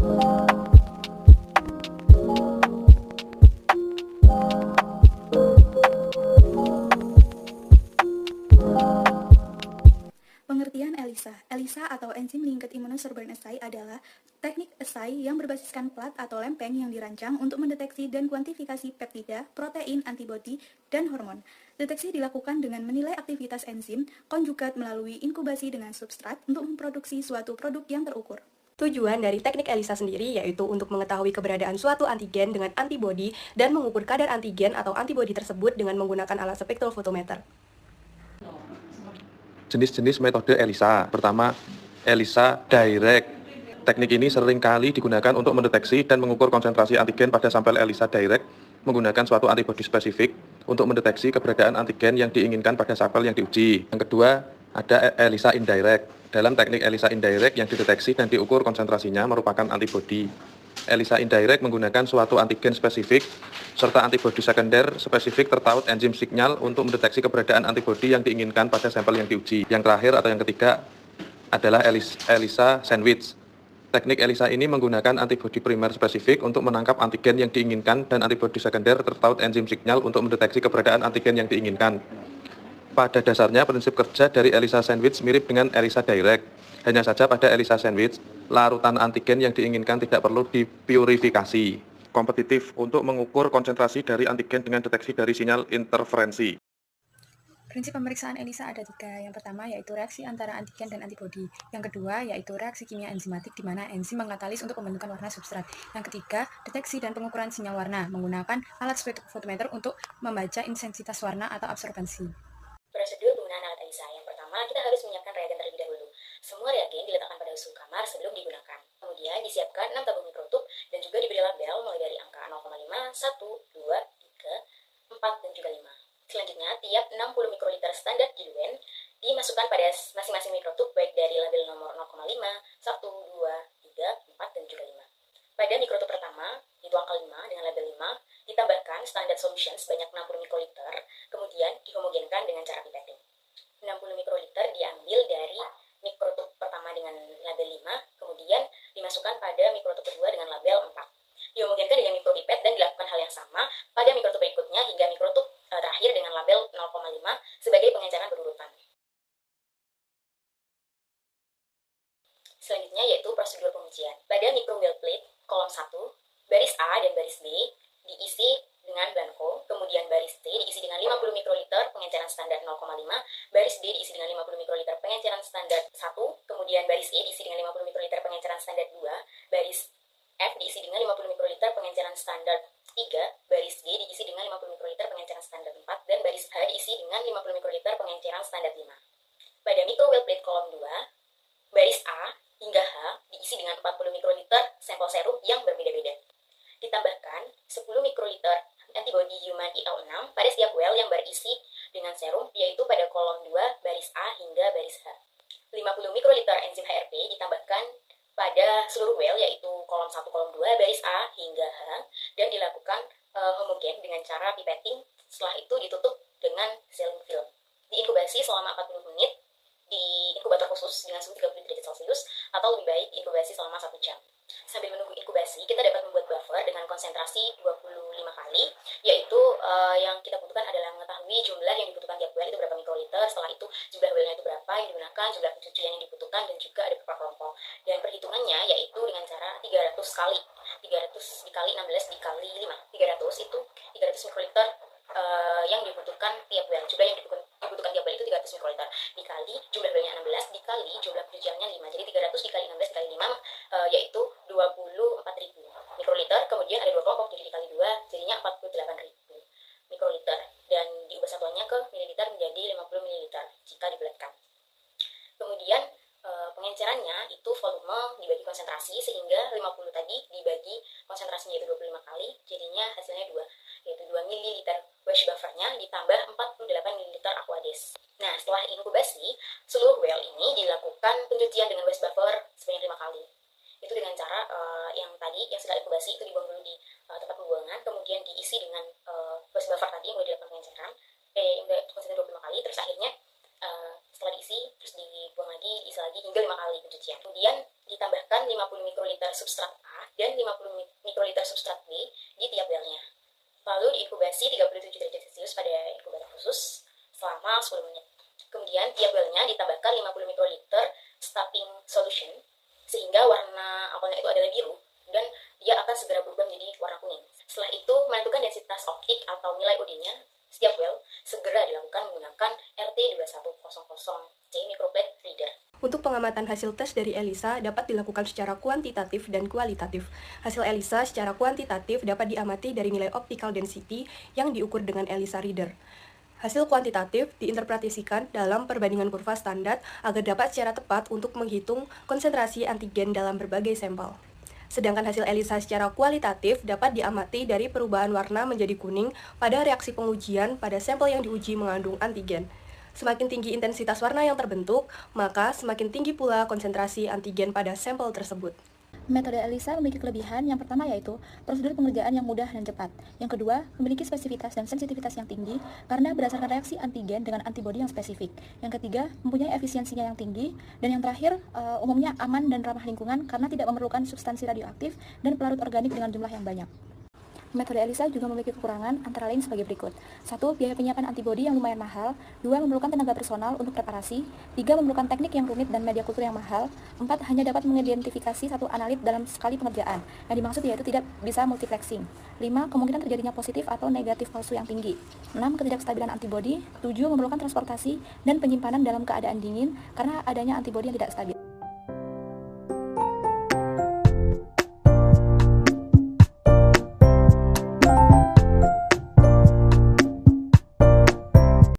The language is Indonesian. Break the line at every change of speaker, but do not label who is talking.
Pengertian ELISA. ELISA atau Enzyme Linked Immunosorbent Assay adalah teknik assay yang berbasiskan plat atau lempeng yang dirancang untuk mendeteksi dan kuantifikasi peptida, protein, antibodi, dan hormon. Deteksi dilakukan dengan menilai aktivitas enzim konjugat melalui inkubasi dengan substrat untuk memproduksi suatu produk yang terukur.
Tujuan dari teknik ELISA sendiri yaitu untuk mengetahui keberadaan suatu antigen dengan antibodi dan mengukur kadar antigen atau antibodi tersebut dengan menggunakan alat spektrofotometer.
Jenis-jenis metode ELISA. Pertama, ELISA direct. Teknik ini sering kali digunakan untuk mendeteksi dan mengukur konsentrasi antigen pada sampel ELISA direct menggunakan suatu antibodi spesifik untuk mendeteksi keberadaan antigen yang diinginkan pada sampel yang diuji. Yang kedua, ada ELISA indirect. Dalam teknik ELISA indirect yang dideteksi dan diukur konsentrasinya merupakan antibodi. ELISA indirect menggunakan suatu antigen spesifik serta antibodi sekunder spesifik tertaut enzim signal untuk mendeteksi keberadaan antibodi yang diinginkan pada sampel yang diuji. Yang terakhir atau yang ketiga adalah ELISA sandwich. Teknik ELISA ini menggunakan antibodi primer spesifik untuk menangkap antigen yang diinginkan dan antibodi sekunder tertaut enzim signal untuk mendeteksi keberadaan antigen yang diinginkan. Pada dasarnya prinsip kerja dari ELISA sandwich mirip dengan ELISA direct. Hanya saja pada ELISA sandwich, larutan antigen yang diinginkan tidak perlu dipurifikasi. Kompetitif untuk mengukur konsentrasi dari antigen dengan deteksi dari sinyal interferensi.
Prinsip pemeriksaan ELISA ada 3. Yang pertama yaitu reaksi antara antigen dan antibodi. Yang kedua yaitu reaksi kimia enzimatik di mana enzim mengkatalis untuk pembentukan warna substrat. Yang ketiga, deteksi dan pengukuran sinyal warna menggunakan alat spektrofotometer untuk membaca intensitas warna atau absorbensi.
Prosedur penggunaan alat ELISA. Yang pertama, kita harus menyiapkan reagen terlebih dahulu. Semua reagen diletakkan pada suhu kamar sebelum digunakan. Kemudian disiapkan 6 tabung mikrotub dan juga diberi label mulai dari angka 0,5, 1, 2, 3, 4, dan juga 5. Selanjutnya, tiap 60 mikroliter standar diluent dimasukkan pada masing-masing mikrotub baik dari label nomor 0,5, 1, 2, 3, 4, dan juga 5. Pada mikrotub pertama, yaitu angka 5 dengan label 5, ditambahkan standard solution sebanyak 60 mikroliter, kemudian dihomogenkan dengan cara pipetting. 60 mikroliter diambil dari mikrotub pertama dengan label 5, kemudian dimasukkan pada mikrotub kedua dengan label 4. Dihomogenkan dengan mikropipet dan dilakukan hal yang sama pada mikrotub berikutnya hingga mikrotub terakhir dengan label 0,5 sebagai pengenceran berurutan. Selanjutnya yaitu prosedur pengujian. Pada microwell plate kolom 1, baris A dan baris B diisi dengan blanko, kemudian baris C diisi dengan 50 mikroliter pengenceran standar 0,5, baris D diisi dengan 50 mikroliter pengenceran standar 1, kemudian baris E diisi dengan 50 mikroliter pengenceran standar 2, baris F diisi dengan 50 mikroliter pengenceran standar 3, baris G diisi dengan 50 mikroliter pengenceran standar 4, dan baris H diisi dengan 50 mikroliter pengenceran standar 5. Pada microwell plate kolom 2, baris A hingga H diisi dengan 40 mikroliter sampel serum yang berbeda-beda. Ditambahkan 10 mikroliter antibodi human IL-6 pada setiap well yang berisi dengan serum, yaitu pada kolom 2 baris A hingga baris H. 50 mikroliter enzim HRP ditambahkan pada seluruh well, yaitu kolom 1, kolom 2, baris A hingga H, dan dilakukan homogen dengan cara pipetting. Setelah itu ditutup dengan sealing film. Diinkubasi selama 40 menit di inkubator khusus dengan suhu 30 derajat Celcius, atau lebih baik inkubasi selama 1 jam. Sambil menunggu inkubasi, kita dapat membuat buffer dengan konsentrasi 25 kali, yaitu yang kita butuhkan adalah mengetahui jumlah yang dibutuhkan tiap well itu berapa mikroliter, setelah itu jumlah wellnya itu berapa yang digunakan, jumlah pencucian yang dibutuhkan, dan juga ada beberapa kelompok. Dan perhitungannya yaitu dengan cara 300 kali, 300 dikali 16 dikali 5. 300 itu 300 mikroliter yang dibutuhkan tiap well. Jumlah yang dibutuhkan tiap well itu 300 mikroliter dikali jumlah wellnya 16 dikali jumlah pencuciannya 5. Jadi 300 dikali 16 dikali 5 yaitu 24.000 mikroliter. Kemudian ada 2 kelompok, jadi dikali 2 jadinya 48.000 mikroliter, dan diubah satuannya ke mililiter menjadi 50 mililiter jika dibulatkan. Kemudian pengencerannya itu volume dibagi konsentrasi, sehingga 50 tadi dibagi konsentrasinya itu 25 kali, jadinya hasilnya 2, yaitu 2 ml wash buffernya ditambah 48 ml aquades. Nah, setelah inkubasi, seluruh well ini dilakukan pencucian dengan wash buffer sebanyak 5 kali. Itu dengan cara yang tadi, yang setelah inkubasi itu dibuang dulu di tempat pembuangan, kemudian diisi dengan wash buffer tadi yang udah dilakukan pengenceran, yang udah konsentrasi 25 kali, terus akhirnya setelah diisi, terus dibuang lagi, diisi lagi hingga 5 kali pencucian. Kemudian ditambah ditambahkan 50 mikroliter substrat A dan 50 mikroliter substrat B di tiap belnya. Lalu diinkubasi 37 derajat Celcius pada inkubator khusus selama 10 menit. Kemudian tiap belnya ditambahkan 50 mikroliter steeping solution sehingga warna apelnya itu adalah biru dan dia akan segera berubah menjadi warna kuning. Setelah itu menentukan densitas optik atau nilai OD-nya setiap well segera dilakukan menggunakan RT2100C microplate reader.
Untuk pengamatan hasil tes dari ELISA dapat dilakukan secara kuantitatif dan kualitatif. Hasil ELISA secara kuantitatif dapat diamati dari nilai optical density yang diukur dengan ELISA reader. Hasil kuantitatif diinterpretasikan dalam perbandingan kurva standar agar dapat secara tepat untuk menghitung konsentrasi antigen dalam berbagai sampel. Sedangkan hasil ELISA secara kualitatif dapat diamati dari perubahan warna menjadi kuning pada reaksi pengujian pada sampel yang diuji mengandung antigen. Semakin tinggi intensitas warna yang terbentuk, maka semakin tinggi pula konsentrasi antigen pada sampel tersebut.
Metode ELISA memiliki kelebihan. Yang pertama yaitu prosedur pengerjaan yang mudah dan cepat. Yang kedua, memiliki spesifitas dan sensitivitas yang tinggi karena berdasarkan reaksi antigen dengan antibodi yang spesifik. Yang ketiga, mempunyai efisiensinya yang tinggi. Dan yang terakhir, umumnya aman dan ramah lingkungan karena tidak memerlukan substansi radioaktif dan pelarut organik dengan jumlah yang banyak. Metode ELISA juga memiliki kekurangan antara lain sebagai berikut. 1. Biaya penyiapan antibodi yang lumayan mahal. 2. Memerlukan tenaga personal untuk preparasi. 3. Memerlukan teknik yang rumit dan media kultur yang mahal. 4. Hanya dapat mengidentifikasi satu analit dalam sekali pengerjaan. Yang dimaksud yaitu tidak bisa multiplexing. 5. Kemungkinan terjadinya positif atau negatif palsu yang tinggi. 6. Ketidakstabilan antibodi. 7. Memerlukan transportasi dan penyimpanan dalam keadaan dingin karena adanya antibodi yang tidak stabil.